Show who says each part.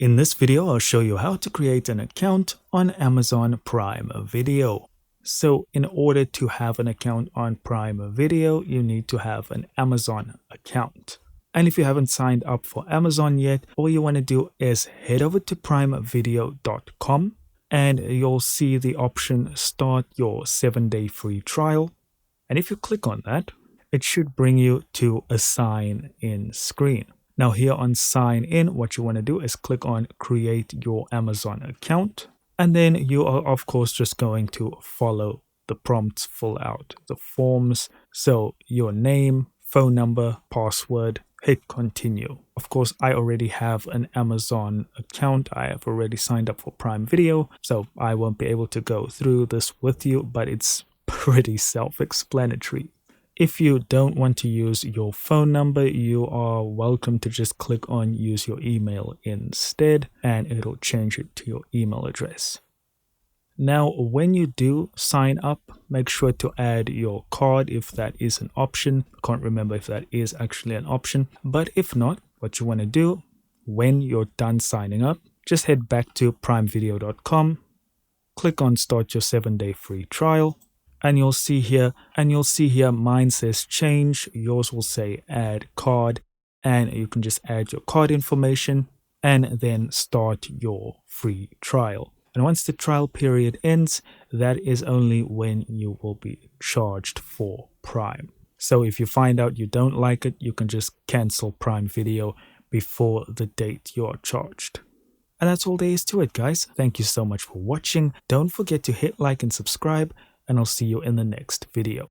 Speaker 1: In this video, I'll show you how to create an account on Amazon Prime Video. So in order to have an account on Prime Video, you need to have an Amazon account. And if you haven't signed up for Amazon yet, all you want to do is head over to primevideo.com and you'll see the option start your 7-day free trial. And if you click on that, it should bring you to a sign in screen. Now here on sign in, what you want to do is click on create your Amazon account. And then you are of course just going to follow the prompts, fill out the forms. So your name, phone number, password, hit continue. Of course, I already have an Amazon account. I have already signed up for Prime Video, so I won't be able to go through this with you, but it's pretty self-explanatory. If you don't want to use your phone number, you are welcome to just click on use your email instead, and it'll change it to your email address. Now, when you do sign up, make sure to add your card if that is an option. I can't remember if that is actually an option, but if not, what you want to do when you're done signing up, just head back to primevideo.com, click on start your 7-day free trial, and you'll see here mine says change, yours will say add card, and you can just add your card information and then start your free trial. And once the trial period ends, that is only when you will be charged for Prime. So if you find out you don't like it, you can just cancel Prime Video before the date you are charged. And that's all there is to it, guys. Thank you so much for watching. Don't forget to hit like and subscribe, and I'll see you in the next video.